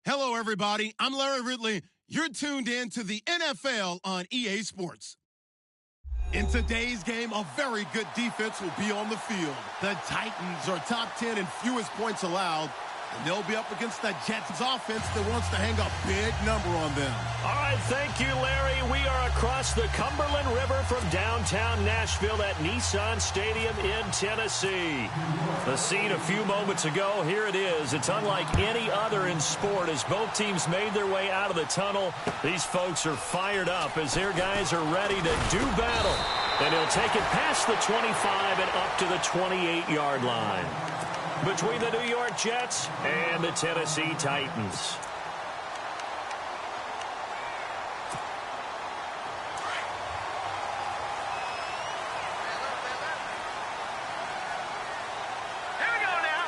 Hello, everybody. I'm Larry Ridley. You're tuned in to the NFL on EA Sports. In today's game, a very good defense will be on the field. The Titans are top 10 in fewest points allowed, and they'll be up against the Jets offense that wants to hang a big number on them. All right, thank you, Larry. We are across the Cumberland River from downtown Nashville at Nissan Stadium in Tennessee. The scene a few moments ago, here it is. It's unlike any other in sport as both teams made their way out of the tunnel. These folks are fired up as their guys are ready to do battle. And he'll take it past the 25 and up to the 28-yard line. Between the New York Jets and the Tennessee Titans. Here we go now.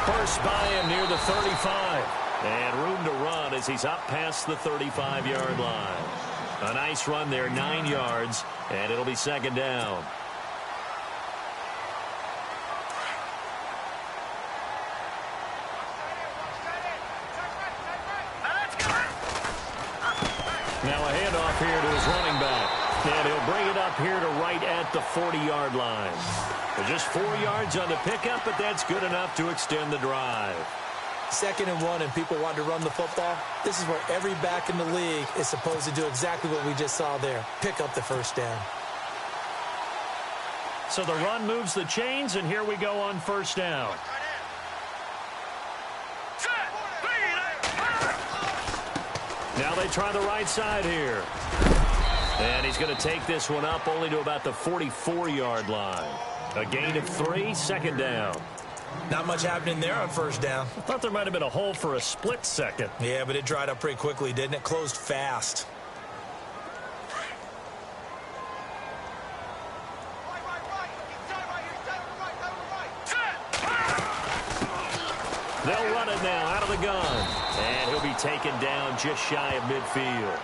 First by him near the 35. And room to run as he's up past the 35-yard line. A nice run there, 9 yards, and it'll be second down. Now a handoff here to his running back. And he'll bring it up here to right at the 40-yard line. Just 4 yards on the pickup, but that's good enough to extend the drive. 2nd and 1 and people want to run the football. This is where every back in the league is supposed to do exactly what we just saw there. Pick up the first down. So the run moves the chains, and here we go on first down. Now they try the right side here. And he's going to take this one up only to about the 44-yard line. A gain of 3, second down. Not much happening there on first down. I thought there might have been a hole for a split second. Yeah, but it dried up pretty quickly, didn't it? Closed fast. They'll run it now out of the gun. And he'll be taken down just shy of midfield.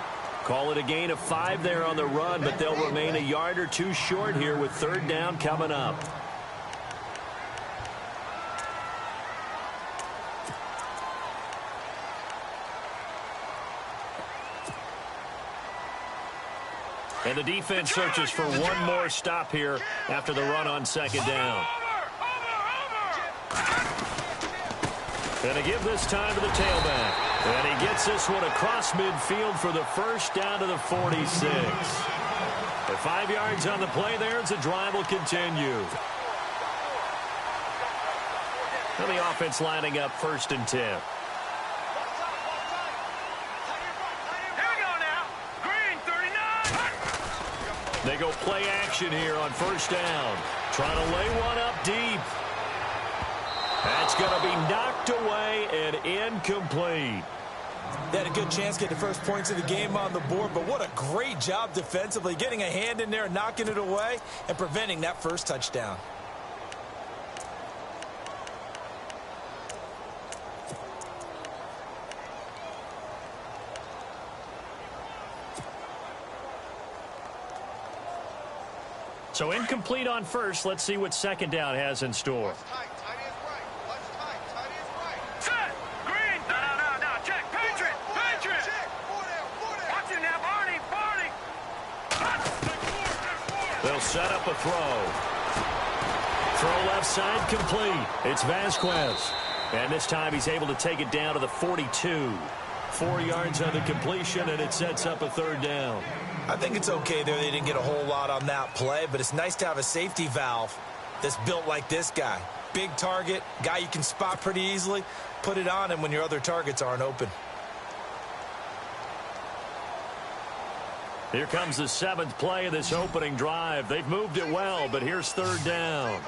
Call it a gain of 5 there on the run, but they'll remain a yard or 2 short here with third down coming up. And the defense searches for one more stop here after the run on second down. And a give this time to the tailback. And he gets this one across midfield for the first down to the 46. The 5 yards on the play there as the drive will continue. And the offense lining up 1st and 10. They go play action here on first down. Trying to lay one up deep. That's going to be knocked away and incomplete. They had a good chance to get the first points of the game on the board, but what a great job defensively, getting a hand in there and knocking it away and preventing that first touchdown. So incomplete on first. Let's see what second down has in store. They'll set up a throw. Throw left side complete. It's Vasquez. And this time he's able to take it down to the 42. 4 yards on the completion, and it sets up a third down. I think it's okay there. They didn't get a whole lot on that play, but it's nice to have a safety valve that's built like this guy. Big target, guy you can spot pretty easily. Put it on him when your other targets aren't open. Here comes the 7th play of this opening drive. They've moved it well, but here's third down.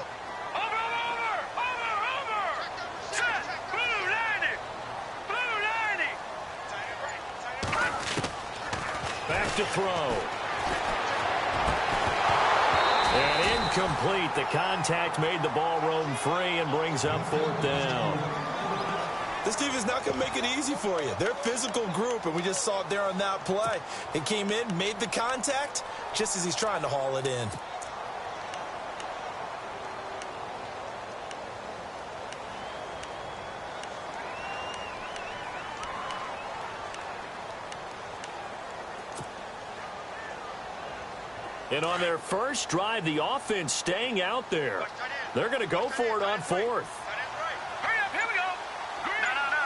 Back to throw. And incomplete. The contact made the ball roam free and brings up fourth down. This team is not going to make it easy for you. They're a physical group, and we just saw it there on that play. He came in, made the contact, just as he's trying to haul it in. And on their first drive, the offense staying out there. They're going to go for it on fourth. Hurry up, here we go.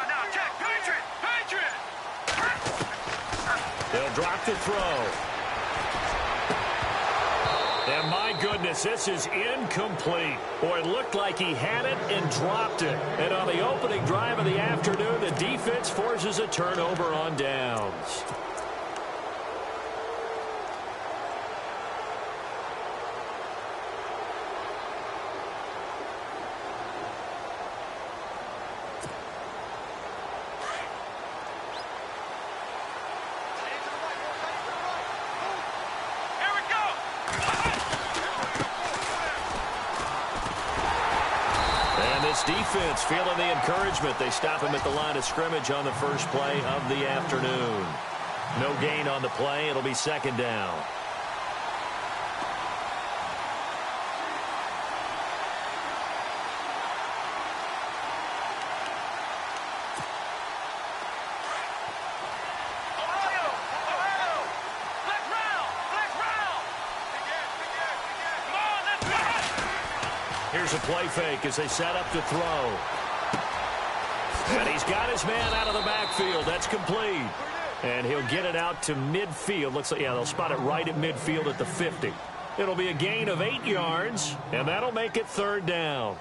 No, check, Patriot. They'll drop the throw. And my goodness, this is incomplete. Boy, it looked like he had it and dropped it. And on the opening drive of the afternoon, the defense forces a turnover on downs. Defense feeling the encouragement. They stop him at the line of scrimmage on the first play of the afternoon. No gain on the play. It'll be second down. Here's a play fake as they set up to throw. And he's got his man out of the backfield. That's complete. And he'll get it out to midfield. Looks like, yeah, they'll spot it right at midfield at the 50. It'll be a gain of 8 yards, and that'll make it third down.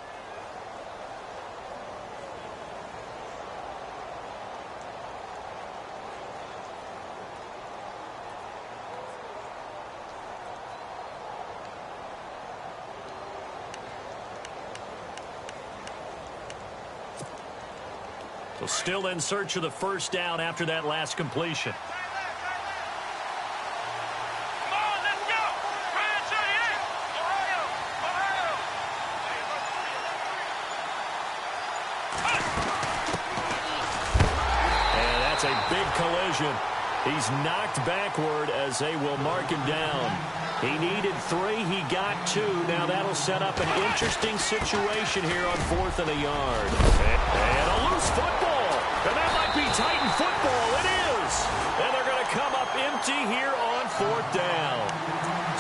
So still in search of the first down after that last completion. Come on, let's go. Ryan 38. Ohio. And that's a big collision. He's knocked backward as they will mark him down. He needed 3. He got 2. Now that'll set up an interesting situation here on 4th and a yard. And a loose football. And that might be Titan football. It is. And they're going to come up empty here on 4th down.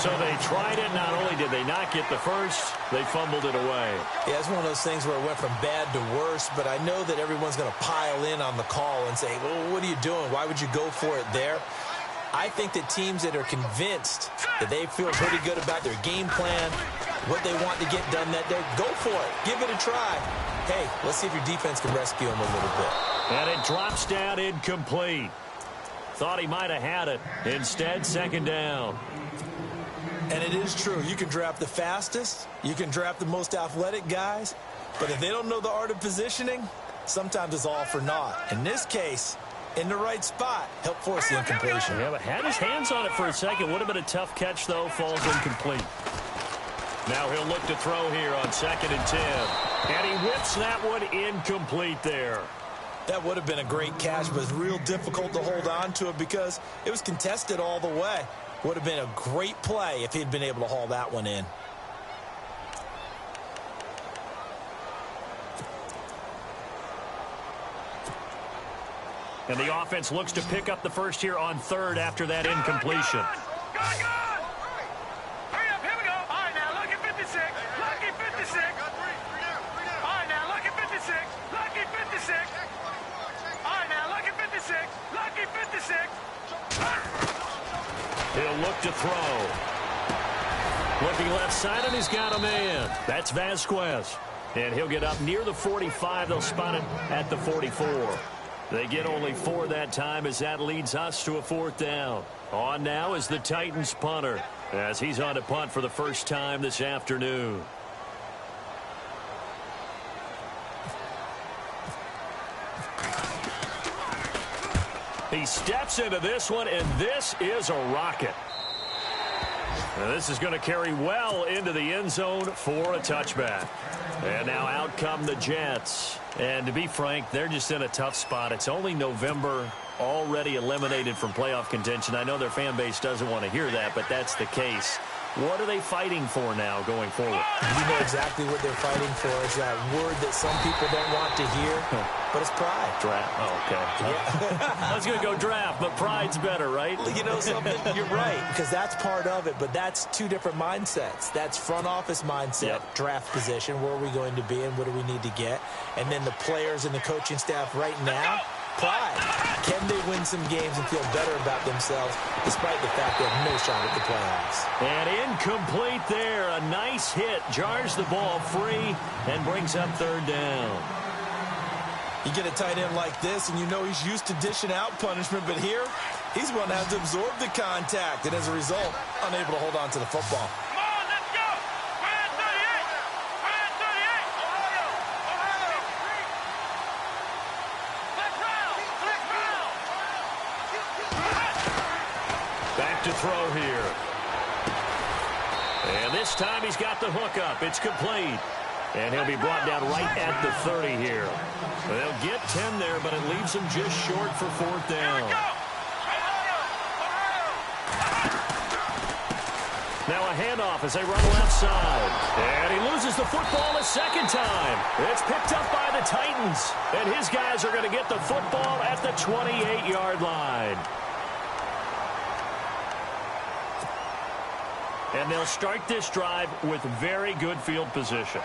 So they tried it. Not only did they not get the first, they fumbled it away. Yeah, it's one of those things where it went from bad to worse, but I know that everyone's going to pile in on the call and say, well, what are you doing? Why would you go for it there? I think that teams that are convinced that they feel pretty good about their game plan, what they want to get done that day, go for it. Give it a try. Hey, let's see if your defense can rescue them a little bit. And it drops down incomplete. Thought he might have had it. Instead, second down. And it is true. You can draft the fastest. You can draft the most athletic guys. But if they don't know the art of positioning, sometimes it's all for naught. In this case, in the right spot, help force the incompletion. Yeah, but had his hands on it for a second. Would have been a tough catch, though. Falls incomplete. Now he'll look to throw here on 2nd and 10. And he whips that one incomplete there. That would have been a great catch, but it's real difficult to hold on to it because it was contested all the way. Would have been a great play if he'd been able to haul that one in. And the offense looks to pick up the first here on 3rd after that incompletion. Hurry up, here we go. All right, now look at 56. Lucky 56. All right, now look at 56. Lucky 56. All right, now look at 56. Lucky 56. He'll look to throw. Looking left side, and he's got a man. That's Vasquez. And he'll get up near the 45. They'll spot it at the 44. They get only 4 that time as that leads us to a 4th down. On now is the Titans punter as he's on to punt for the first time this afternoon. He steps into this one, and this is a rocket. Now this is going to carry well into the end zone for a touchback. And now out come the Jets. And to be frank, they're just in a tough spot. It's only November, already eliminated from playoff contention. I know their fan base doesn't want to hear that, but that's the case. What are they fighting for now going forward? You know exactly what they're fighting for. It's that word that some people don't want to hear, but it's pride. Draft. Oh, okay. Yeah. I was going to go draft, but pride's better, right? You know something? You're right, because that's part of it, but that's two different mindsets. That's front office mindset, draft position, where are we going to be and what do we need to get? And then the players and the coaching staff right now, pride. Can they win some games and feel better about themselves despite the fact they have no shot at the playoffs? And incomplete there. A nice hit. Jars the ball free and brings up third down. You get a tight end like this, and you know he's used to dishing out punishment, but here, he's going to have to absorb the contact, and as a result, unable to hold on to the football. Come on, let's go. Brand 38. Brand 38. Ohio. Ohio. Let's round. Let's round. Back to throw here. And this time he's got the hook up. It's complete. And he'll be brought down right at the 30 here. They'll get 10 there, but it leaves them just short for fourth down. Now a handoff as they run left side. And he loses the football a second time. It's picked up by the Titans. And his guys are going to get the football at the 28-yard line. And they'll start this drive with very good field position.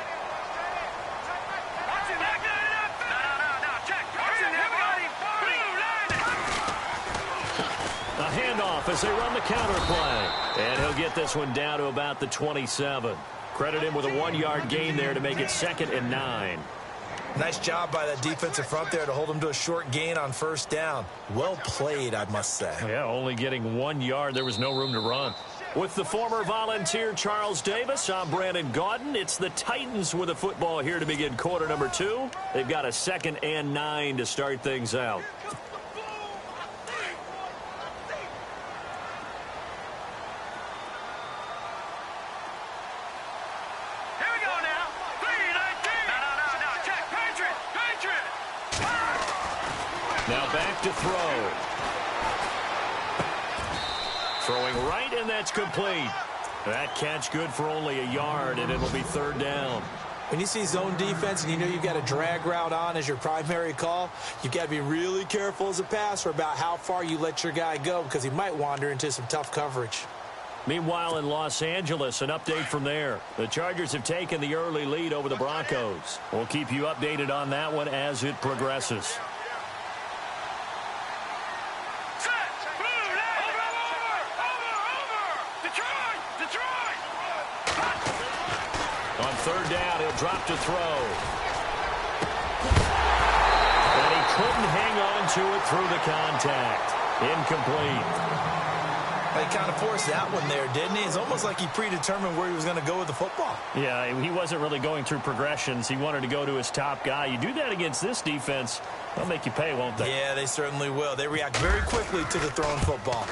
A handoff as they run the counter play. And he'll get this one down to about the 27. Credit him with a 1-yard gain there to make it 2nd and 9. Nice job by that defensive front there to hold him to a short gain on first down. Well played, I must say. Yeah, only getting 1 yard. There was no room to run. With the former Volunteer Charles Davis, I'm Brandon Gaudin. It's the Titans with the football here to begin quarter number 2. They've got a 2nd and 9 to start things out. Now back to throw. Throwing right, and that's complete. That catch good for only a yard, and it'll be third down. When you see zone defense and you know you've got a drag route on as your primary call, you've got to be really careful as a passer about how far you let your guy go because he might wander into some tough coverage. Meanwhile, in Los Angeles, an update from there. The Chargers have taken the early lead over the Broncos. We'll keep you updated on that one as it progresses. On third down, he'll drop to throw. And he couldn't hang on to it through the contact. Incomplete. He kind of forced that one there, didn't he? It's almost like he predetermined where he was going to go with the football. Yeah, he wasn't really going through progressions. He wanted to go to his top guy. You do that against this defense, they'll make you pay, won't they? Yeah, they certainly will. They react very quickly to the thrown football.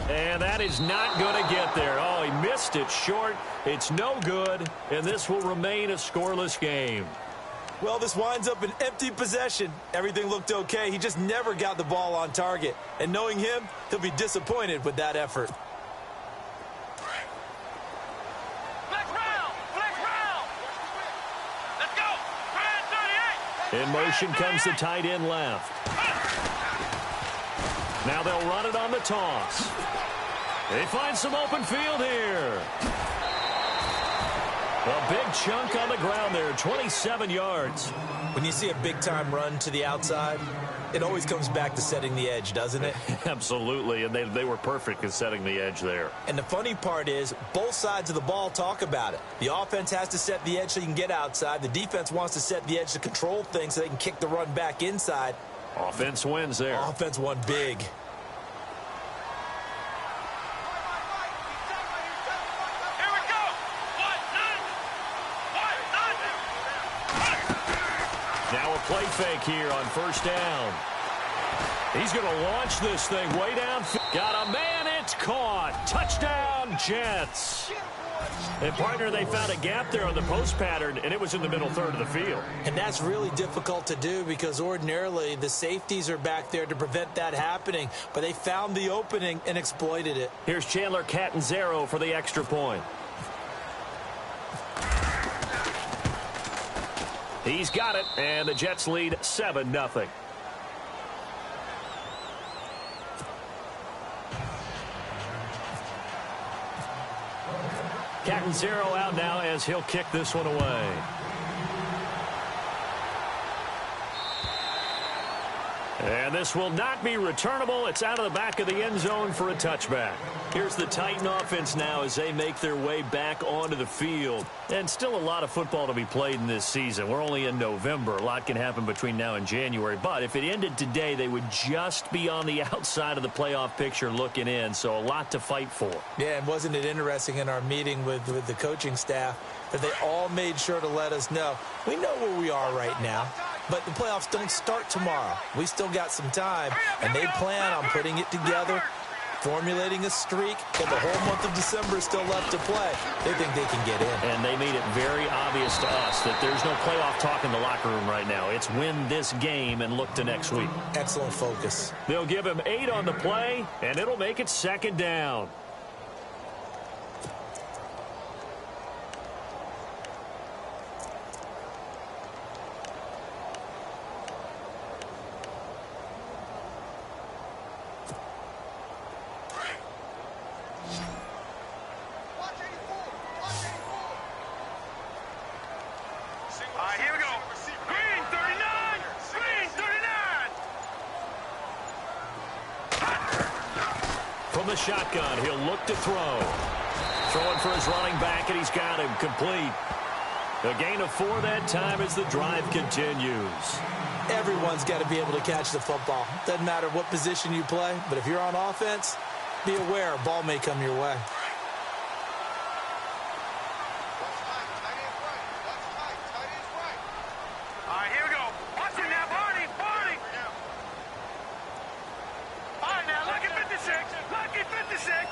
And that is not going to get there. Oh, he missed it short. It's no good, and this will remain a scoreless game. Well, this winds up an empty possession. Everything looked okay. He just never got the ball on target. And knowing him, he'll be disappointed with that effort. Flex round! Flex round! Let's go! Brand 38! In motion comes the tight end left. Now they'll run it on the toss. They find some open field here. A big chunk on the ground there, 27 yards. When you see a big-time run to the outside, it always comes back to setting the edge, doesn't it? Absolutely, and they were perfect in setting the edge there. And the funny part is, both sides of the ball talk about it. The offense has to set the edge so you can get outside. The defense wants to set the edge to control things so they can kick the run back inside. Offense wins there. Offense won big. Now a play fake here on first down. He's going to launch this thing way down. Got a man at It's caught. Touchdown, Jets. And, partner, they found a gap there on the post pattern, and it was in the middle third of the field. And that's really difficult to do because ordinarily the safeties are back there to prevent that happening. But they found the opening and exploited it. Here's Chandler Catanzaro for the extra point. He's got it, and the Jets lead 7-0. Catanzaro out now as he'll kick this one away. And this will not be returnable. It's out of the back of the end zone for a touchback. Here's the Titan offense now as they make their way back onto the field. And still a lot of football to be played in this season. We're only in November. A lot can happen between now and January. But if it ended today, they would just be on the outside of the playoff picture looking in. So a lot to fight for. Yeah, and wasn't it interesting in our meeting with the coaching staff that they all made sure to let us know, we know where we are right now, but the playoffs don't start tomorrow. We still got some time, and they plan on putting it together, formulating a streak, and the whole month of December is still left to play. They think they can get in. And they made it very obvious to us that there's no playoff talk in the locker room right now. It's win this game and look to next week. Excellent focus. They'll give him 8 on the play, and it'll make it 2nd down. Here we go. Green 39. Green 39. From the shotgun, he'll look to throw. Throwing for his running back, and he's got him complete. A gain of 4 that time as the drive continues. Everyone's got to be able to catch the football. Doesn't matter what position you play, but if you're on offense, be aware a ball may come your way. Here we go. Watch it now, Barney. Barney. All right, now, lucky 56. Lucky 56.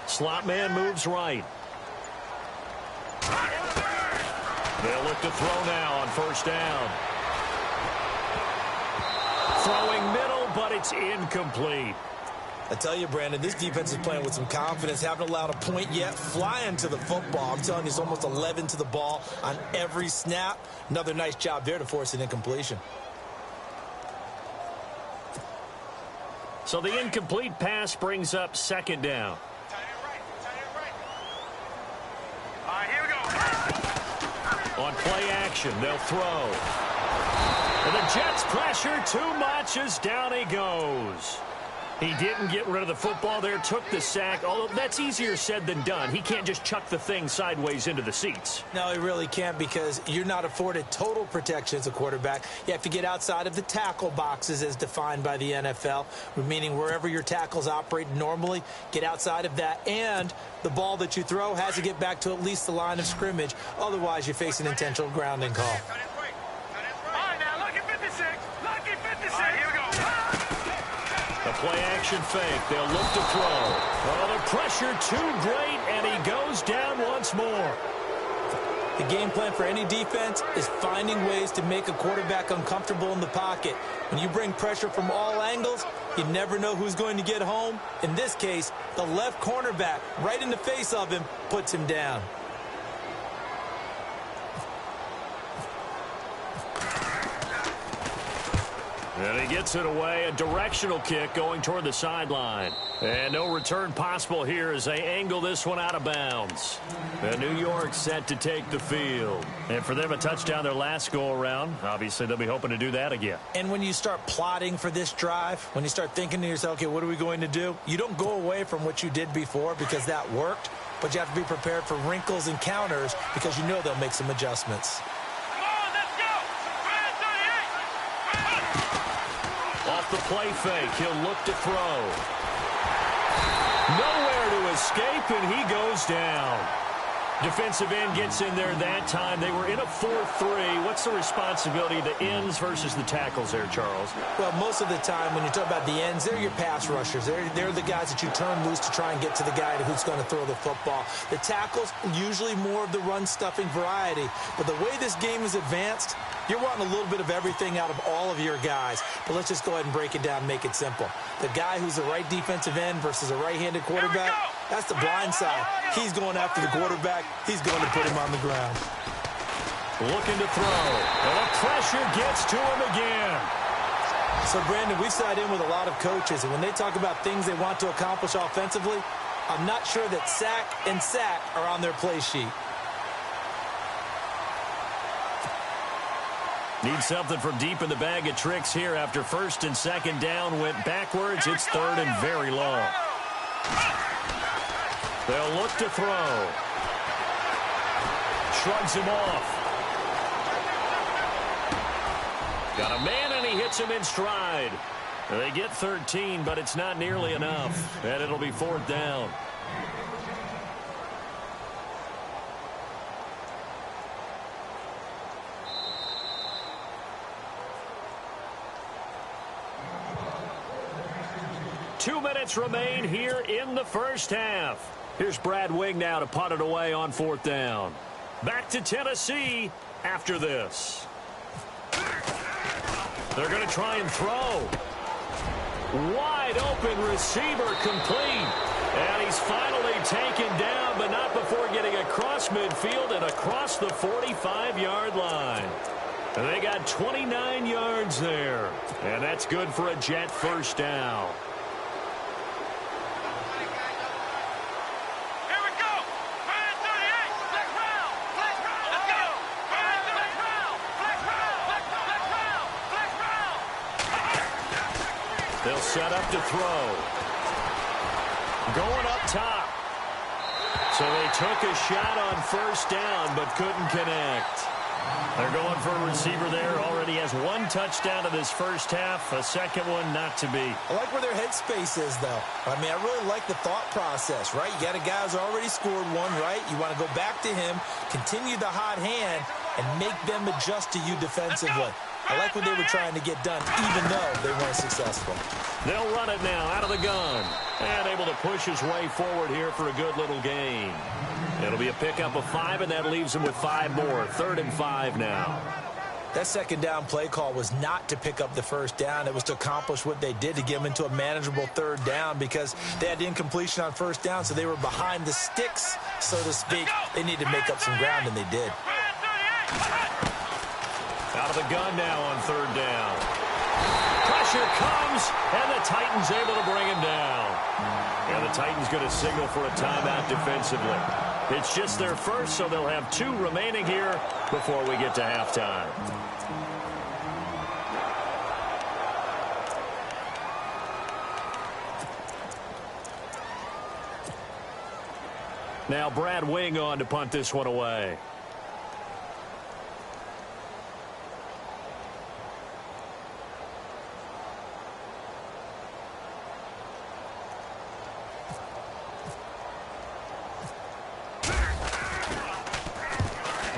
Slot man moves right. They'll look to throw now on 1st down. Throwing middle, but it's incomplete. I tell you, Brandon, this defense is playing with some confidence. Haven't allowed a point yet. Flying to the football. I'm telling you, it's almost 11 to the ball on every snap. Another nice job there to force an incompletion. So the incomplete pass brings up 2nd down. Here we go. On play action, they'll throw. And the Jets pressure too much as down he goes. He didn't get rid of the football there, took the sack, although that's easier said than done. He can't just chuck the thing sideways into the seats. No, he really can't because you're not afforded total protection as a quarterback. You have to get outside of the tackle boxes as defined by the NFL, meaning wherever your tackles operate normally, get outside of that, and the ball that you throw has to get back to at least the line of scrimmage. Otherwise, you face an intentional grounding call. All right, now, lucky 56. Lucky 56. Here we go. The play-action fake. They'll look to throw. Oh, the pressure too great, and he goes down once more. The game plan for any defense is finding ways to make a quarterback uncomfortable in the pocket. When you bring pressure from all angles, you never know who's going to get home. In this case, the left cornerback, right in the face of him, puts him down. And he gets it away, a directional kick going toward the sideline. And no return possible here as they angle this one out of bounds. And New York set to take the field. And for them, a touchdown their last go-around. Obviously, they'll be hoping to do that again. And when you start plotting for this drive, when you start thinking to yourself, okay, what are we going to do? You don't go away from what you did before because that worked, but you have to be prepared for wrinkles and counters because you know they'll make some adjustments. Off the play fake, he'll look to throw. Nowhere to escape, and he goes down. Defensive end gets in there that time. They were in a 4-3. What's the responsibility of the ends versus the tackles there, Charles? Well, most of the time when you talk about the ends, they're your pass rushers. They're the guys that you turn loose to try and get to the guy who's going to throw the football. The tackles, usually more of the run-stuffing variety. But the way this game is advanced, you're wanting a little bit of everything out of all of your guys. But let's just go ahead and break it down and make it simple. The guy who's the right defensive end versus a right-handed quarterback, that's the blind side. He's going after the quarterback. He's going to put him on the ground. Looking to throw. And the pressure gets to him again. So, Brandon, we sat in with a lot of coaches, and when they talk about things they want to accomplish offensively, I'm not sure that sack and sack are on their play sheet. Need something from deep in the bag of tricks here after first and second down went backwards. It's third and very long. They'll look to throw. Shrugs him off. Got a man, and he hits him in stride. They get 13, but it's not nearly enough. And it'll be fourth down. Two minutes remain here in the first half. Here's Brad Wing now to punt it away on fourth down. Back to Tennessee after this. They're going to try and throw. Wide open receiver complete. And he's finally taken down, but not before getting across midfield and across the 45-yard line. And they got 29 yards there. And that's good for a Jet first down. They'll set up to throw. Going up top. So they took a shot on first down, but couldn't connect. They're going for a receiver there. Already has one touchdown in this first half. A second one not to be. I like where their headspace is, though. I mean, I really like the thought process, right? You got a guy who's already scored one, right? You want to go back to him, continue the hot hand, and make them adjust to you defensively. I like what they were trying to get done, even though they weren't successful. They'll run it now out of the gun. And able to push his way forward here for a good little gain. It'll be a pickup of 5, and that leaves him with 5 more. 3rd and 5 now. That second down play call was not to pick up the first down. It was to accomplish what they did, to get them into a manageable 3rd down, because they had incompletion on first down, so they were behind the sticks, so to speak. They needed to make up some ground, and they did. Out of the gun now on 3rd down. Pressure comes, and the Titans able to bring him down. And the Titans going to signal for a timeout defensively. It's just their first, so they'll have 2 remaining here before we get to halftime. Now Brad Wing on to punt this one away.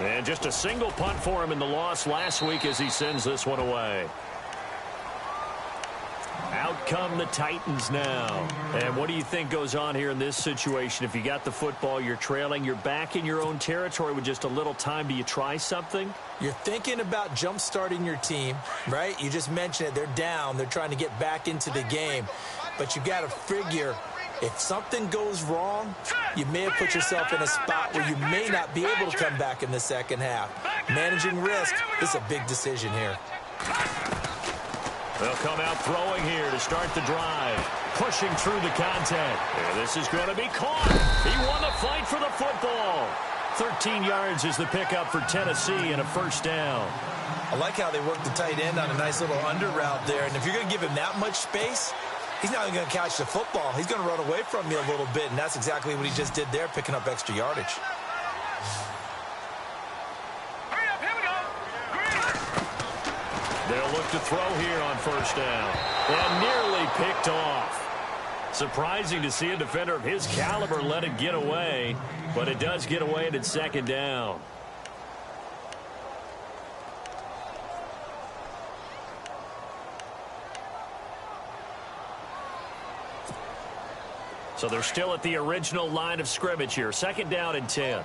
And just a single punt for him in the loss last week as he sends this one away. Out come the Titans now. And what do you think goes on here in this situation? If you got the football, you're trailing, you're back in your own territory with just a little time. Do you try something? You're thinking about jump-starting your team, right? You just mentioned it. They're down. They're trying to get back into the game. But you got to figure, if something goes wrong, you may have put yourself in a spot where you may not be able to come back in the second half. Managing risk is a big decision here. They'll come out throwing here to start the drive. Pushing through the contact. And this is going to be caught. He won the fight for the football. 13 yards is the pickup for Tennessee and a first down. I like how they worked the tight end on a nice little under route there. And if you're going to give him that much space, he's not even going to catch the football. He's going to run away from you a little bit, and that's exactly what he just did there, picking up extra yardage. They'll look to throw here on first down. And nearly picked off. Surprising to see a defender of his caliber let it get away, but it does get away and it's second down. So they're still at the original line of scrimmage here. Second down and 10.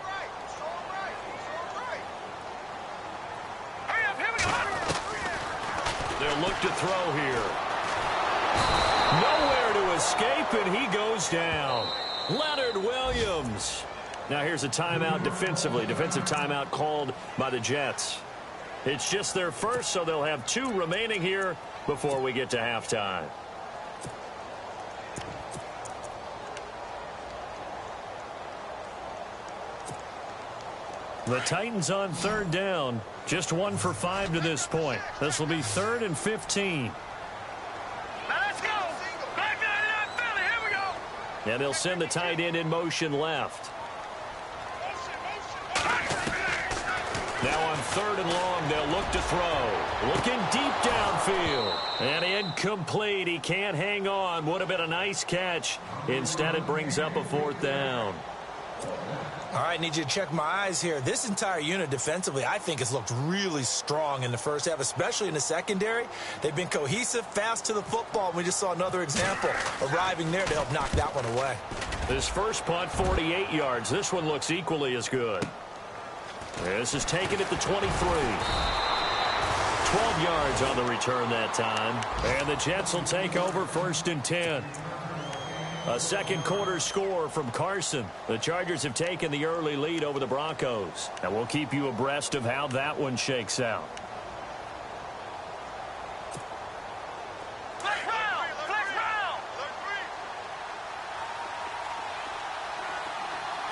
They'll look to throw here. Nowhere to escape, and he goes down. Leonard Williams. Now here's a timeout defensively. Defensive timeout called by the Jets. It's just their first, so they'll have 2 remaining here before we get to halftime. The Titans on third down. Just 1 for 5 to this point. This will be 3rd and 15. Now let's go. Back 99 Philly. Here we go. And they'll send the tight end in motion left. Now on 3rd and long, they'll look to throw. Looking deep downfield. And incomplete. He can't hang on. Would have been a nice catch. Instead, it brings up a 4th down. All right, need you to check my eyes here. This entire unit defensively, I think, has looked really strong in the first half, especially in the secondary. They've been cohesive, fast to the football, and we just saw another example arriving there to help knock that one away. This first punt, 48 yards. This one looks equally as good. This is taken at the 23. 12 yards on the return that time. And the Jets will take over 1st and 10. A second quarter score from Carson. The Chargers have taken the early lead over the Broncos. And we'll keep you abreast of how that one shakes out. Flex round. Flex round.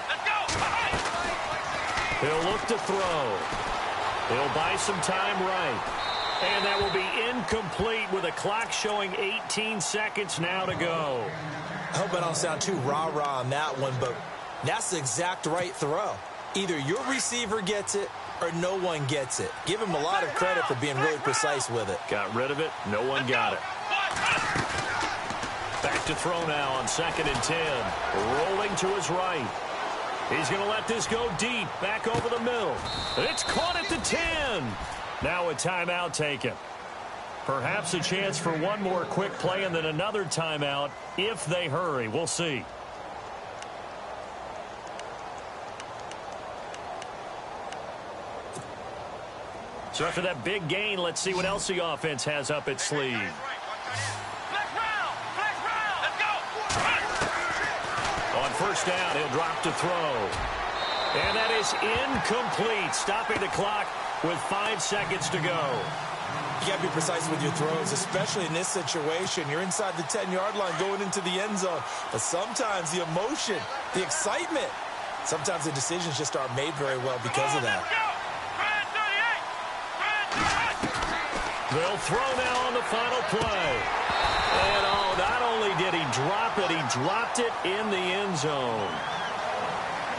Let's go. He'll look to throw. He'll buy some time right. And that will be incomplete with a clock showing 18 seconds now to go. I hope I don't sound too rah-rah on that one, but that's the exact right throw. Either your receiver gets it or no one gets it. Give him a lot of credit for being really precise with it. Got rid of it. No one got it. Back to throw now on 2nd and 10. Rolling to his right. He's going to let this go deep. Back over the middle. It's caught at the 10. Now a timeout taken. Perhaps a chance for one more quick play and then another timeout if they hurry. We'll see. So after that big gain, let's see what else the offense has up its sleeve. Flex round. Flex round. Let's go. On 1st down, he'll drop to throw. And that is incomplete, stopping the clock with 5 seconds to go. You got to be precise with your throws, especially in this situation. You're inside the 10-yard line going into the end zone. But sometimes the emotion, the excitement, sometimes the decisions just aren't made very well because of that. They'll throw now on the final play. And oh, not only did he drop it, he dropped it in the end zone.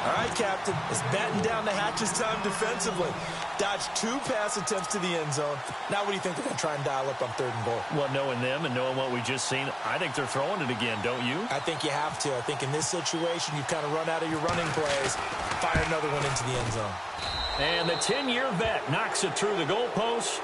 All right, Captain, it's batten down the hatches time defensively. Dodged 2 pass attempts to the end zone. Now what do you think they're going to try and dial up on 3rd and goal? Well, knowing them and knowing what we just seen, I think they're throwing it again, don't you? I think you have to. I think in this situation, you've kind of run out of your running plays. Fire another one into the end zone. And the 10-year vet knocks it through the goalpost.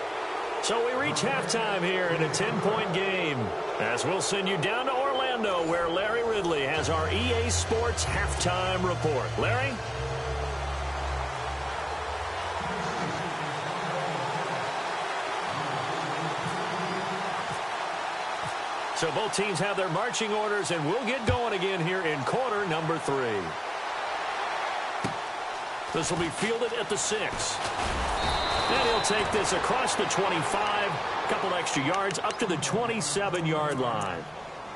So we reach halftime here in a 10-point game. As we'll send you down to Orlando, where Larry Ridley has our EA Sports halftime report. Larry? So both teams have their marching orders, and we'll get going again here in quarter number 3. This will be fielded at the 6. And he'll take this across the 25, a couple extra yards, up to the 27-yard line.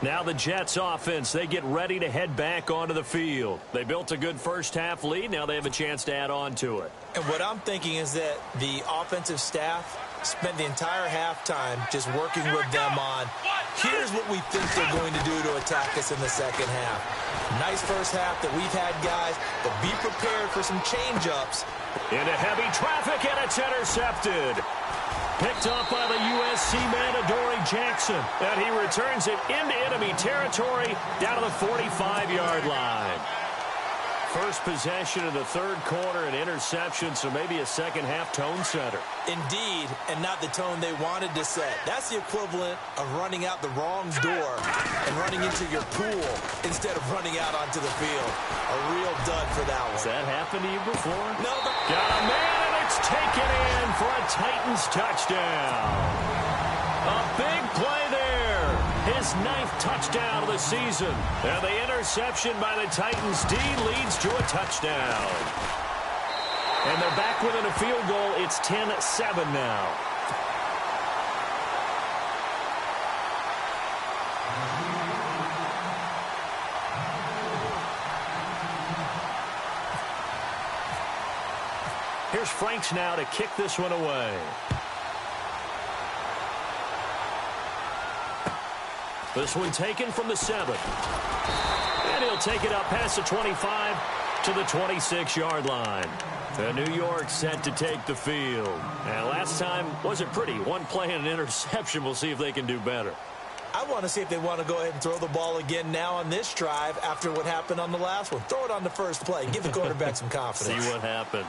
Now the Jets offense, they get ready to head back onto the field. They built a good first half lead. Now they have a chance to add on to it. And what I'm thinking is that the offensive staff spent the entire halftime just working with them on, here's what we think they're going to do to attack us in the second half. Nice first half that we've had, guys, but be prepared for some change-ups. Into heavy traffic, and it's intercepted. Picked off by the USC man, Adoree Jackson. And he returns it into enemy territory down to the 45-yard line. First possession of the third quarter, an interception, so maybe a second-half tone setter. Indeed, and not the tone they wanted to set. That's the equivalent of running out the wrong door and running into your pool instead of running out onto the field. A real dud for that one. Has that happened to you before? No. Got a man, and it's taken in for a Titans touchdown. A big play there. His 9th touchdown of the season. And the interception by the Titans D leads to a touchdown. And they're back within a field goal. It's 10-7 now. Here's Franks now to kick this one away. This one taken from the 7. And he'll take it up past the 25 to the 26-yard line. And New York set to take the field. And last time wasn't pretty. One play and an interception. We'll see if they can do better. I want to see if they want to go ahead and throw the ball again now on this drive after what happened on the last one. Throw it on the first play. Give the quarterback some confidence. See what happens.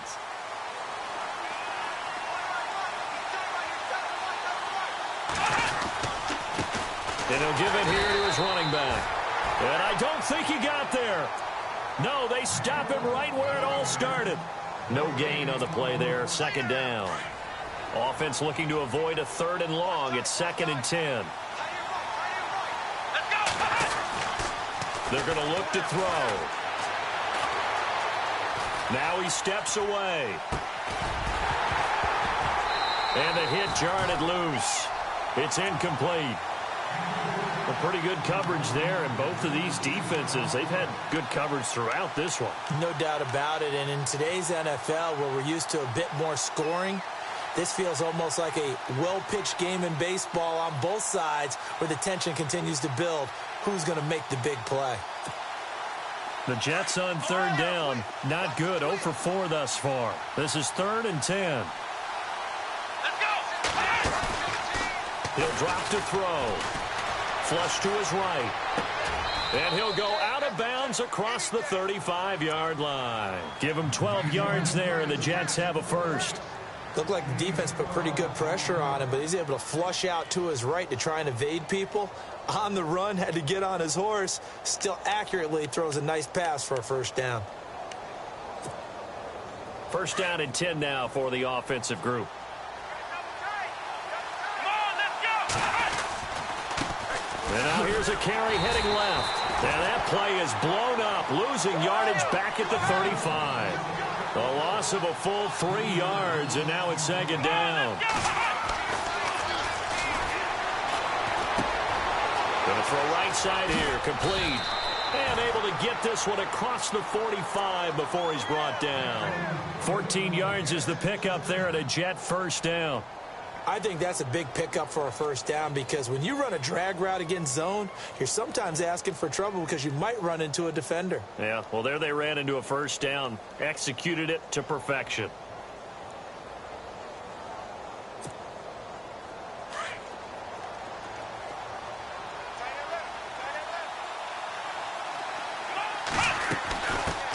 And he'll give it here to his running back. And I don't think he got there. No, they stop him right where it all started. No gain on the play there. Second down. Offense looking to avoid a 3rd and long. It's 2nd and 10. They're going to look to throw. Now he steps away. And the hit jarred it loose. It's incomplete. Well, pretty good coverage there, and both of these defenses, they've had good coverage throughout this one. No doubt about it, and in today's NFL, where we're used to a bit more scoring, this feels almost like a well-pitched game in baseball on both sides, where the tension continues to build. Who's going to make the big play? The Jets on 3rd down, not good, 0 for 4 thus far. This is 3rd and 10. He'll drop to throw. Flush to his right. And he'll go out of bounds across the 35-yard line. Give him 12 yards there, and the Jets have a first. Looked like the defense put pretty good pressure on him, but he's able to flush out to his right to try and evade people. On the run, had to get on his horse. Still accurately throws a nice pass for a first down. First down and 10 now for the offensive group. And now here's a carry heading left. And that play is blown up, losing yardage back at the 35. A loss of a full 3 yards, and now it's 2nd down. Going to throw right side here, complete. And able to get this one across the 45 before he's brought down. 14 yards is the pickup there at a Jet first down. I think that's a big pickup for a first down, because when you run a drag route against zone, you're sometimes asking for trouble because you might run into a defender. Yeah, well, there they ran into a first down, executed it to perfection.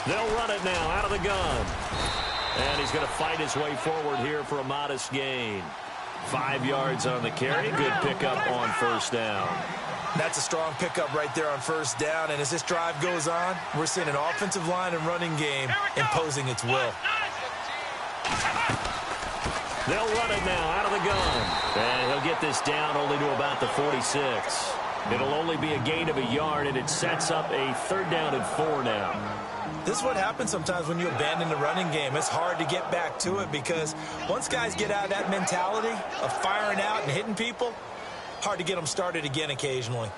They'll run it now out of the gun. And he's going to fight his way forward here for a modest gain. 5 yards on the carry. Good pickup on first down. That's a strong pickup right there on first down. And as this drive goes on, we're seeing an offensive line and running game imposing its will. They'll run it now out of the gun. And he'll get this down only to about the 46. It'll only be a gain of a yard, and it sets up a 3rd down and 4 now. This is what happens sometimes when you abandon the running game. It's hard to get back to it, because once guys get out of that mentality of firing out and hitting people, hard to get them started again occasionally.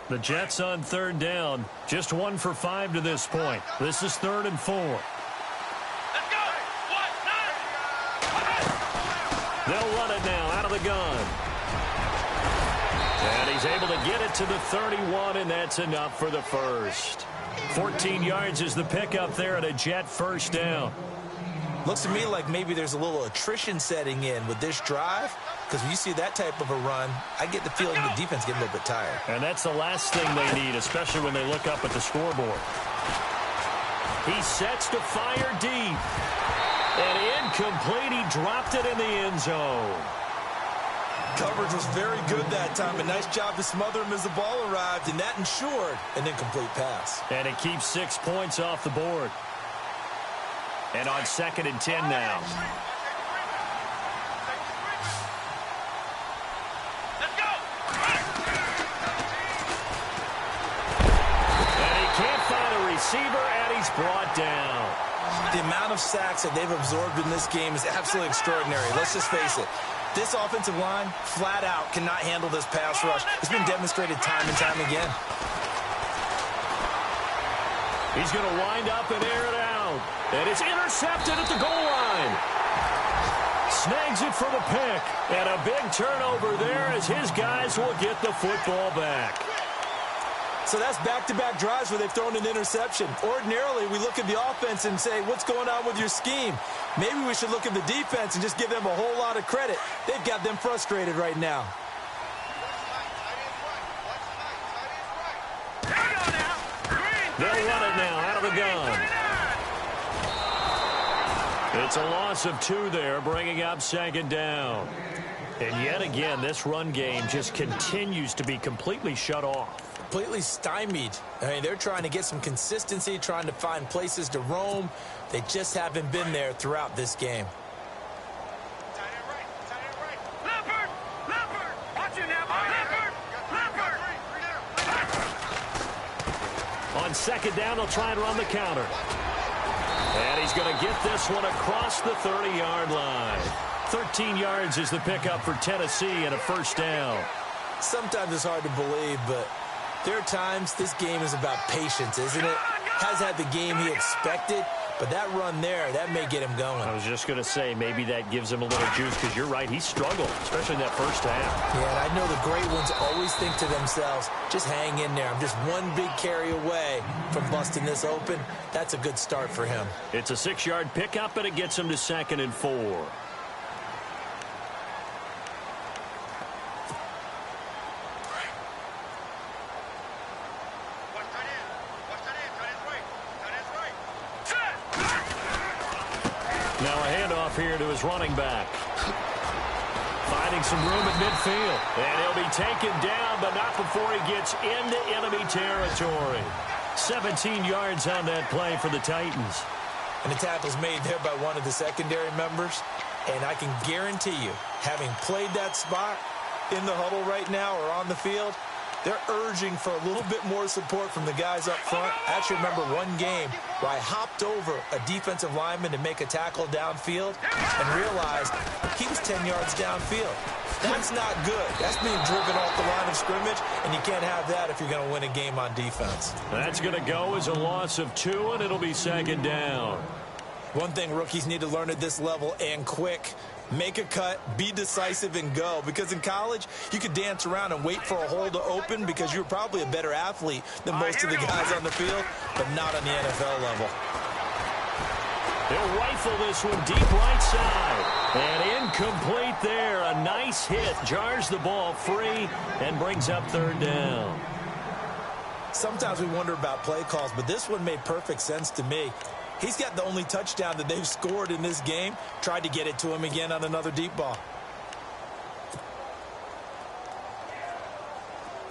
The Jets on 3rd down, just 1 for 5 to this point. This is 3rd and 4. Let's go! They'll run it now out of the gun. And he's able to get it to the 31, and that's enough for the first. 14 yards is the pickup there at a Jet first down. Looks to me like maybe there's a little attrition setting in with this drive, because when you see that type of a run, I get the feeling the defense getting a little bit tired. And that's the last thing they need, especially when they look up at the scoreboard. He sets to fire deep. And incomplete. He dropped it in the end zone. Coverage was very good that time. A nice job to smother him as the ball arrived, and that ensured an incomplete pass. And it keeps 6 points off the board. And on 2nd and 10 now. Let's go. And he can't find a receiver, and he's brought down. The amount of sacks that they've absorbed in this game is absolutely extraordinary. Let's just face it. This offensive line, flat out, cannot handle this pass rush. It's been demonstrated time and time again. He's going to wind up and air it out. And it's intercepted at the goal line. Snags it for the pick. And a big turnover there as his guys will get the football back. So that's back-to-back drives where they've thrown an interception. Ordinarily, we look at the offense and say, what's going on with your scheme? Maybe we should look at the defense and just give them a whole lot of credit. They've got them frustrated right now. They'll run it now out of the gun. It's a loss of 2 there, bringing up 2nd down. And yet again, this run game just continues to be completely shut off. Completely stymied. I mean, they're trying to get some consistency, trying to find places to roam. They just haven't been there throughout this game. Leopard! Leopard! Watch it now, Leopard! Leopard! On 2nd down, they'll try and run the counter. And he's going to get this one across the 30-yard line. 13 yards is the pickup for Tennessee and a first down. Sometimes it's hard to believe, but there are times this game is about patience, isn't it? Has had the game he expected, but that run there, that may get him going. I was just going to say, maybe that gives him a little juice, because you're right, he struggled, especially in that first half. Yeah, and I know the great ones always think to themselves, just hang in there. I'm just one big carry away from busting this open. That's a good start for him. It's a 6-yard pickup, and it gets him to 2nd and 4. Now a handoff here to his running back. Finding some room at midfield. And he'll be taken down, but not before he gets into enemy territory. 17 yards on that play for the Titans. And the tackle's made there by one of the secondary members. And I can guarantee you, having played that spot in the huddle right now or on the field, they're urging for a little bit more support from the guys up front. I actually remember one game where I hopped over a defensive lineman to make a tackle downfield and realized he was 10 yards downfield. That's not good. That's being driven off the line of scrimmage, and you can't have that if you're going to win a game on defense. That's going to go as a loss of 2, and it'll be 2nd down. One thing rookies need to learn at this level, and quick: make a cut, be decisive, and go. Because in college, you could dance around and wait for a hole to open because you're probably a better athlete than most of the guys on the field, but not on the NFL level. He'll rifle this one deep right side. And incomplete there. A nice hit. Jars the ball free and brings up 3rd down. Sometimes we wonder about play calls, but this one made perfect sense to me. He's got the only touchdown that they've scored in this game. Tried to get it to him again on another deep ball.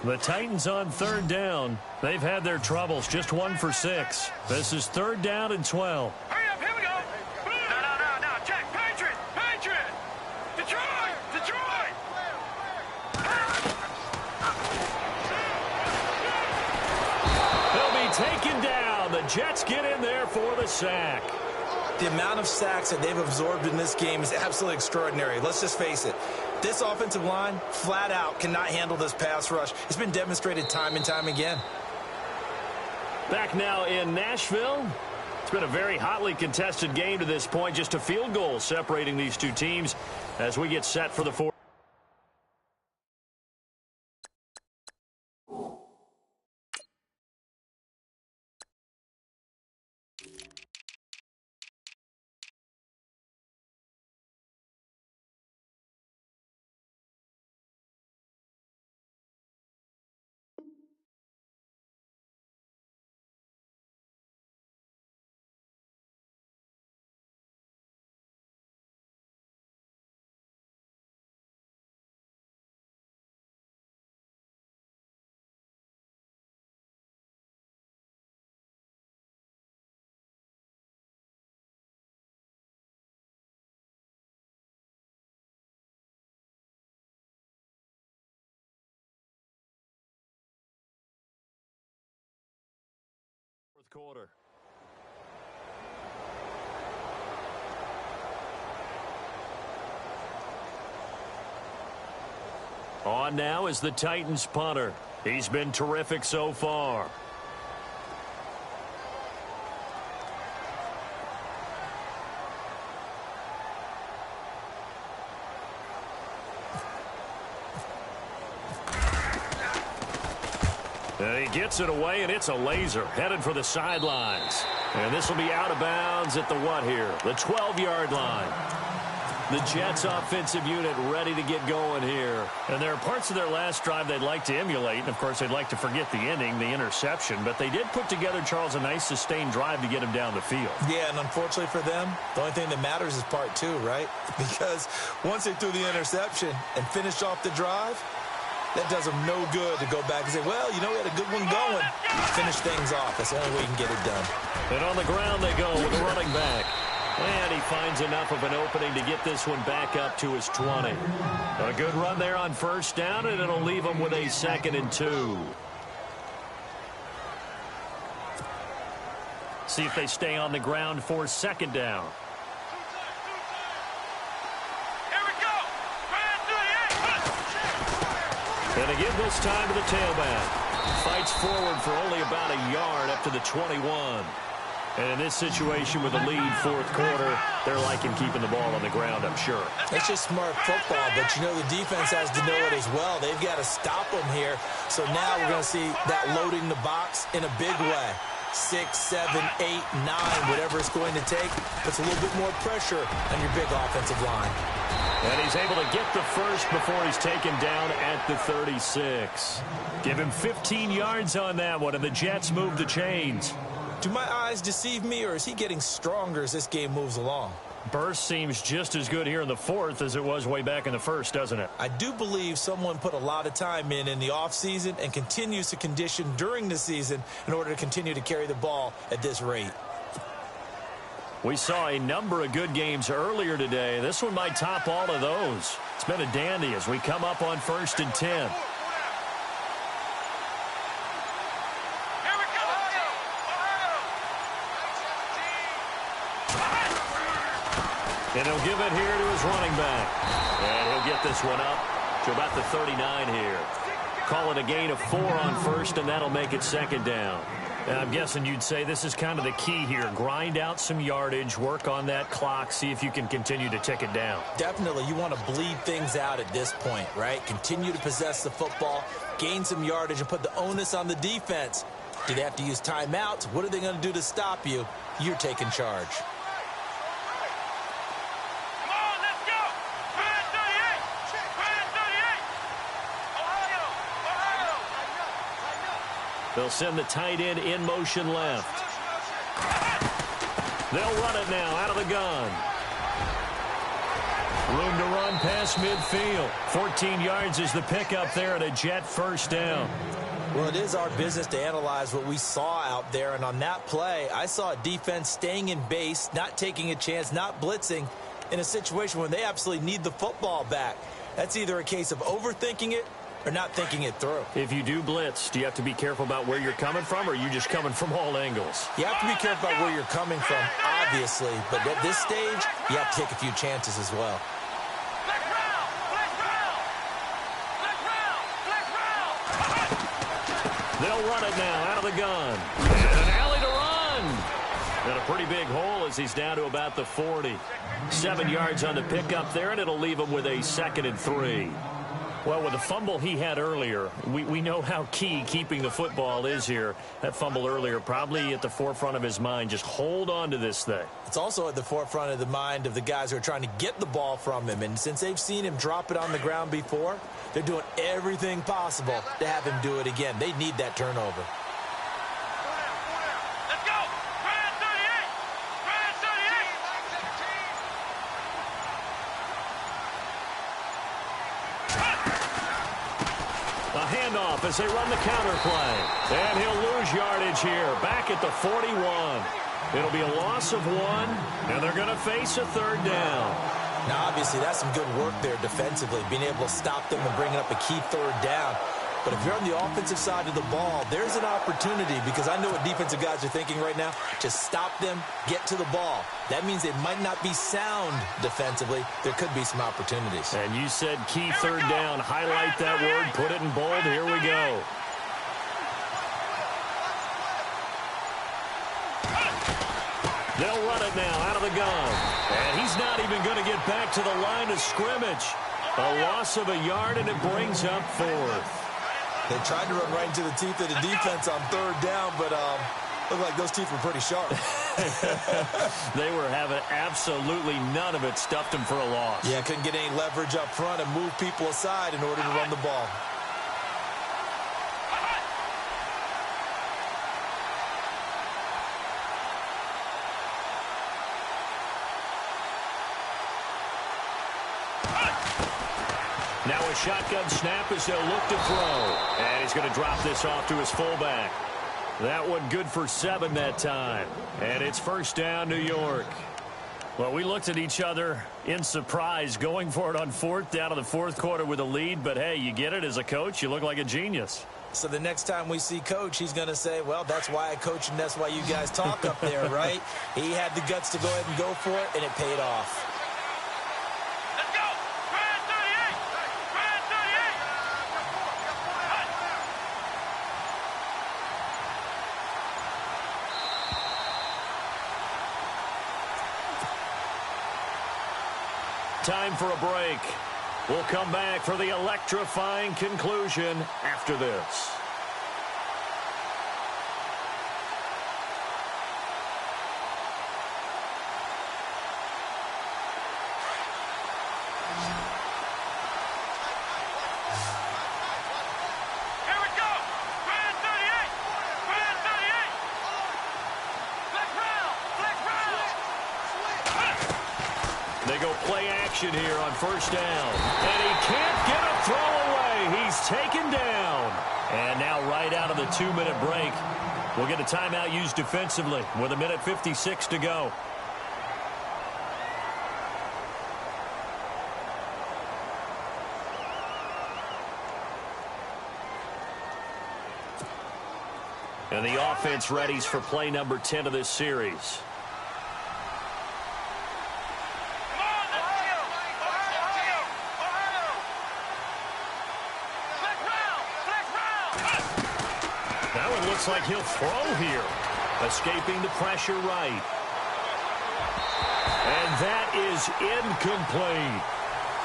The Titans on 3rd down. They've had their troubles. Just 1 for 6. This is 3rd down and 12. Hurry up, here we go. No, check. Patriot. Detroit. They'll be taken down. The Jets get in there for the sack. The amount of sacks that they've absorbed in this game is absolutely extraordinary. Let's just face it. This offensive line, flat out, cannot handle this pass rush. It's been demonstrated time and time again. Back now in Nashville. It's been a very hotly contested game to this point. Just a field goal separating these two teams as we get set for the 4th. fourth quarter. On now is the Titans punter. He's been terrific so far. And he gets it away, and it's a laser headed for the sidelines. And this will be out of bounds at the what here? The 12-yard line. The Jets offensive unit ready to get going here. And there are parts of their last drive they'd like to emulate. And, of course, they'd like to forget the ending, the interception. But they did put together, Charles, a nice sustained drive to get him down the field. Yeah, and unfortunately for them, the only thing that matters is part two, right? Because once they threw the interception and finished off the drive, that does them no good to go back and say, well, you know, we had a good one going. Finish things off. That's the only way you can get it done. And on the ground they go with a running back. And he finds enough of an opening to get this one back up to his 20. A good run there on first down, and it'll leave him with a 2nd and 2. See if they stay on the ground for 2nd down. And again this time to the tailback. Fights forward for only about a yard up to the 21. And in this situation with the lead fourth quarter, they're liking keeping the ball on the ground, I'm sure. It's just smart football, but you know the defense has to know it as well. They've got to stop them here. So now we're going to see that loading the box in a big way. 6, 7, 8, 9, whatever it's going to take. Puts a little bit more pressure on your big offensive line. And he's able to get the first before he's taken down at the 36. Give him 15 yards on that one, and the Jets move the chains. Do my eyes deceive me, or is he getting stronger as this game moves along? Burst seems just as good here in the fourth as it was way back in the first, doesn't it? I do believe someone put a lot of time in the offseason and continues to condition during the season in order to continue to carry the ball at this rate. We saw a number of good games earlier today. This one might top all of those. It's been a dandy as we come up on 1st and 10. And he'll give it here to his running back. And he'll get this one up to about the 39 here. Call it a gain of 4 on first, and that'll make it 2nd down. And I'm guessing you'd say this is kind of the key here. Grind out some yardage, work on that clock, see if you can continue to tick it down. Definitely. You want to bleed things out at this point, right? Continue to possess the football, gain some yardage, and put the onus on the defense. Do they have to use timeouts? What are they going to do to stop you? You're taking charge. They'll send the tight end in motion left. They'll run it now out of the gun. Room to run past midfield. 14 yards is the pickup there, and a Jet first down. Well, it is our business to analyze what we saw out there, and on that play, I saw a defense staying in base, not taking a chance, not blitzing, in a situation where they absolutely need the football back. That's either a case of overthinking it or not thinking it through. If you do blitz, do you have to be careful about where you're coming from, or are you just coming from all angles? You have to be careful about where you're coming from, obviously, but at this stage, you have to take a few chances as well. They'll run it now out of the gun. And an alley to run. And a pretty big hole as he's down to about the 40. 7 yards on the pickup there, and it'll leave him with a 2nd and 3. Well, with the fumble he had earlier, we know how key keeping the football is here. That fumble earlier probably at the forefront of his mind. Just hold on to this thing. It's also at the forefront of the mind of the guys who are trying to get the ball from him. And since they've seen him drop it on the ground before, they're doing everything possible to have him do it again. They need that turnover. As they run the counter play. And he'll lose yardage here. Back at the 41. It'll be a loss of 1, and they're going to face a 3rd down. Now, obviously, that's some good work there defensively, being able to stop them and bringing up a key 3rd down. But if you're on the offensive side of the ball, there's an opportunity, because I know what defensive guys are thinking right now. Just stop them, get to the ball. That means it might not be sound defensively. There could be some opportunities. And you said key third down. Highlight that word, put it in bold. Here we go. They'll run it now out of the gun. And he's not even going to get back to the line of scrimmage. A loss of a yard, and it brings up fourth. They tried to run right into the teeth of the defense on third down, but looked like those teeth were pretty sharp. They were having absolutely none of it. Stuffed them for a loss. Yeah, couldn't get any leverage up front and move people aside in order to run the ball. Now a shotgun snap as they'll look to throw. And he's going to drop this off to his fullback. That one good for 7 that time. And it's first down, New York. Well, we looked at each other in surprise going for it on fourth down in the fourth quarter with a lead. But, hey, you get it as a coach. You look like a genius. So the next time we see Coach, he's going to say, well, that's why I coach and that's why you guys talk up there, right? He had the guts to go ahead and go for it, and it paid off. Time for a break. We'll come back for the electrifying conclusion after this. Here we go. Grand 38. Grand 38. Flex round. Flex round. They go play action here on first down. And he can't get a throw away. He's taken down. And now right out of the 2-minute break, we'll get a timeout used defensively with 1:56 to go. And the offense readies for play number 10 of this series. Looks like he'll throw here. Escaping the pressure right. And that is incomplete.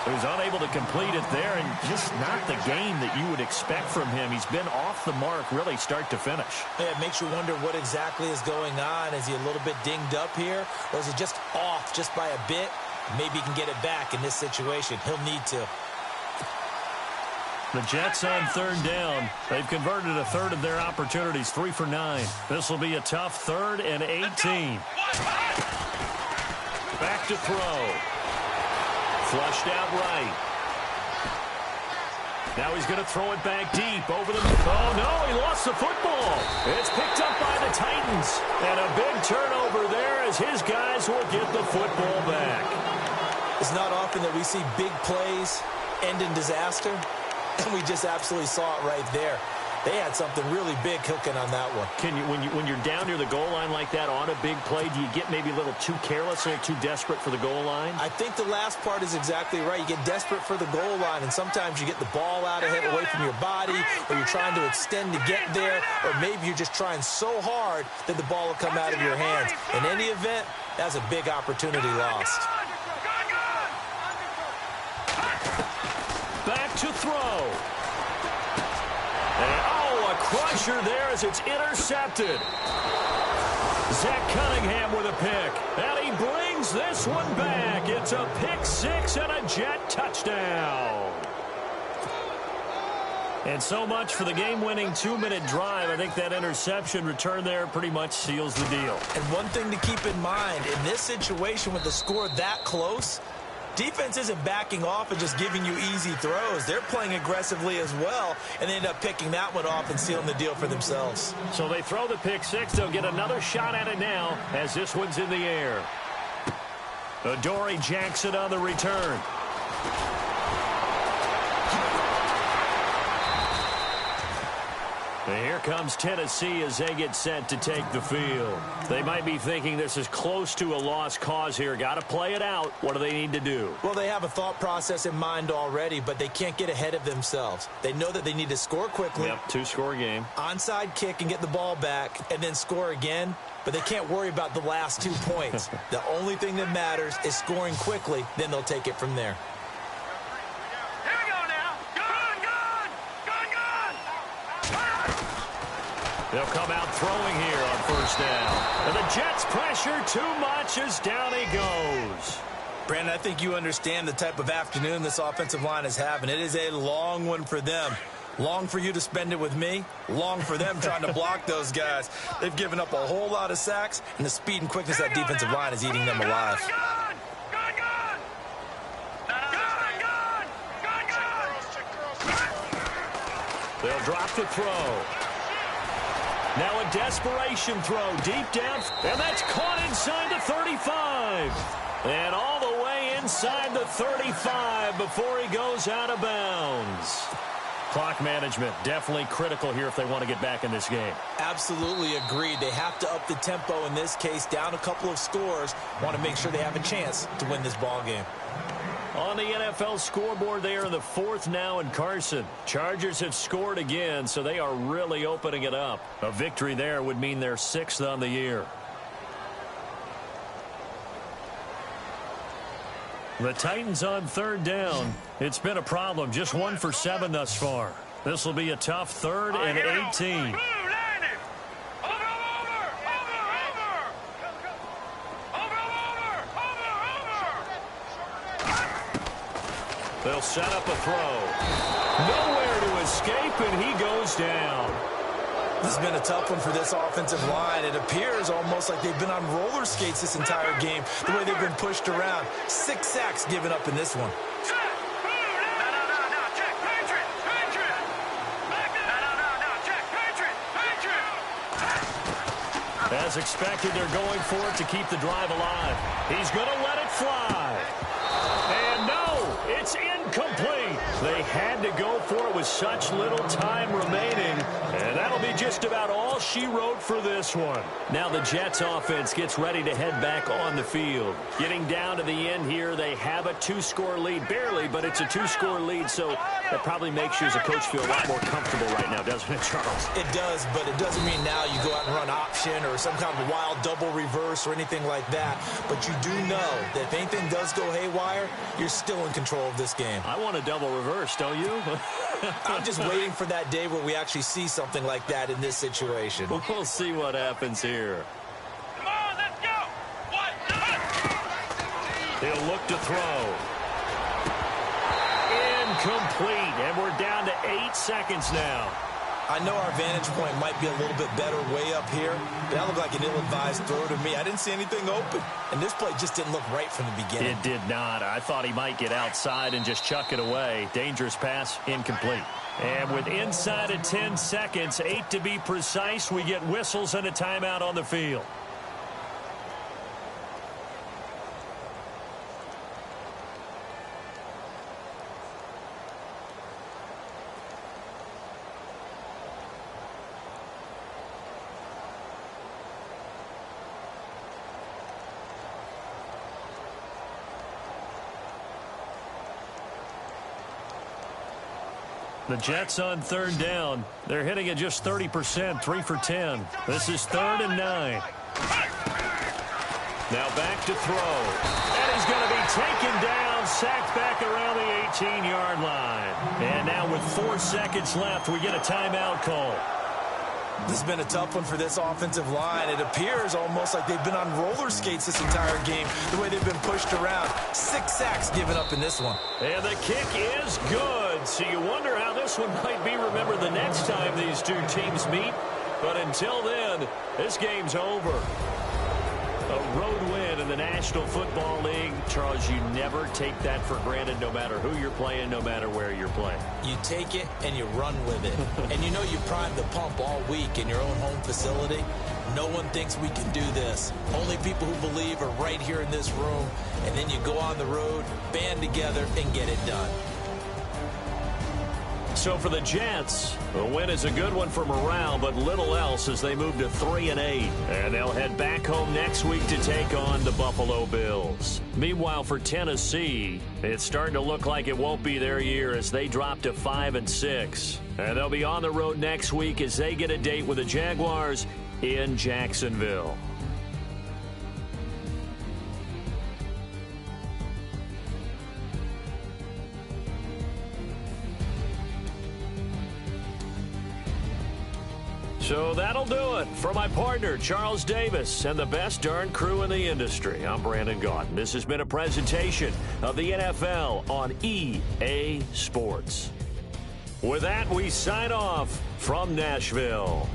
He was unable to complete it there, and just not the game that you would expect from him. He's been off the mark really start to finish. Yeah, it makes you wonder what exactly is going on. Is he a little bit dinged up here, or is he just off just by a bit? Maybe he can get it back in this situation. He'll need to. The Jets on third down. They've converted a third of their opportunities, 3 for 9. This will be a tough 3rd and 18. Back to throw. Flushed out right. Now he's going to throw it back deep over the... Oh, no, he lost the football. It's picked up by the Titans. And a big turnover there as his guys will get the football back. It's not often that we see big plays end in disaster. And we just absolutely saw it right there. They had something really big cooking on that one. Can you, when you're down near the goal line like that on a big play, do you get maybe a little too careless, a little too desperate for the goal line? I think the last part is exactly right. You get desperate for the goal line, and sometimes you get the ball out of it away from your body, or you're trying to extend to get there, or maybe you're just trying so hard that the ball will come out of your hands. In any event, that's a big opportunity lost. Back to throw. And, oh, a crusher there as it's intercepted. Zach Cunningham with a pick. And he brings this one back. It's a pick 6 and a Jet touchdown. And so much for the game-winning 2-minute drive. I think that interception return there pretty much seals the deal. And one thing to keep in mind, in this situation with the score that close, defense isn't backing off and just giving you easy throws. They're playing aggressively as well, and they end up picking that one off and sealing the deal for themselves. So they throw the pick 6. They'll get another shot at it now as this one's in the air. Adoree Jackson on the return. And here comes Tennessee as they get set to take the field. They might be thinking this is close to a lost cause here. Got to play it out. What do they need to do? Well, they have a thought process in mind already, but they can't get ahead of themselves. They know that they need to score quickly. Yep, two-score game. Onside kick and get the ball back and then score again. But they can't worry about the last 2 points. The only thing that matters is scoring quickly. Then they'll take it from there. Here we go now. Gun! They'll come out throwing here on first down. And the Jets pressure too much as down he goes. Brandon, I think you understand the type of afternoon this offensive line is having. It is a long one for them. Long for you to spend it with me. Long for them trying to block those guys. They've given up a whole lot of sacks, and the speed and quickness of that defensive line is eating them alive. They'll drop the throw. Now a desperation throw deep down, and that's caught inside the 35. And all the way inside the 35 before he goes out of bounds. Clock management, definitely critical here if they want to get back in this game. Absolutely agreed. They have to up the tempo in this case, down a couple of scores. Want to make sure they have a chance to win this ball game. On the NFL scoreboard, they are in the fourth now in Carson. Chargers have scored again, so they are really opening it up. A victory there would mean they're sixth on the year. The Titans on third down. It's been a problem. Just 1 for 7 thus far. This will be a tough third and 18. They'll set up a throw. Nowhere to escape, and he goes down. This has been a tough one for this offensive line. It appears almost like they've been on roller skates this entire game, the way they've been pushed around. 6 sacks given up in this one. As expected, they're going for it to keep the drive alive. He's going to let it fly. And no, it's incomplete. They had to go for it with such little time remaining. And that'll be just about all she wrote for this one. Now the Jets offense gets ready to head back on the field. Getting down to the end here, they have a 2-score lead. Barely, but it's a 2-score lead, so that probably makes you as a coach feel a lot more comfortable right now, doesn't it, Charles? It does, but it doesn't mean now you go out and run option or some kind of wild double reverse or anything like that. But you do know that if anything does go haywire, you're still in control of this game. I want a double reverse, don't you? I'm just waiting for that day where we actually see something like that in this situation. We'll see what happens here. Come on, let's go. He'll look to throw. Incomplete, and we're down to 8 seconds now. I know our vantage point might be a little bit better way up here, but that looked like an ill-advised throw to me. I didn't see anything open, and this play just didn't look right from the beginning. It did not. I thought he might get outside and just chuck it away. Dangerous pass, incomplete. And with inside of 10 seconds, 8 to be precise, we get whistles and a timeout on the field. The Jets on third down. They're hitting it just 30%, 3 for 10. This is 3rd and 9. Now back to throw. And he's going to be taken down, sacked back around the 18-yard line. And now with 4 seconds left, we get a timeout call. This has been a tough one for this offensive line. It appears almost like they've been on roller skates this entire game, the way they've been pushed around. 6 sacks given up in this one. And the kick is good. So you wonder how this one might be remembered the next time these two teams meet. But until then, this game's over. A road win in the National Football League. Charles, you never take that for granted no matter who you're playing, no matter where you're playing. You take it and you run with it. And you know you primed the pump all week in your own home facility. No one thinks we can do this. Only people who believe are right here in this room. And then you go on the road, band together, and get it done. So for the Jets, the win is a good one for morale, but little else as they move to 3-8. And they'll head back home next week to take on the Buffalo Bills. Meanwhile, for Tennessee, it's starting to look like it won't be their year as they drop to 5-6. And they'll be on the road next week as they get a date with the Jaguars in Jacksonville. So that'll do it. For my partner, Charles Davis, and the best darn crew in the industry, I'm Brandon Gaudin. This has been a presentation of the NFL on EA Sports. With that, we sign off from Nashville.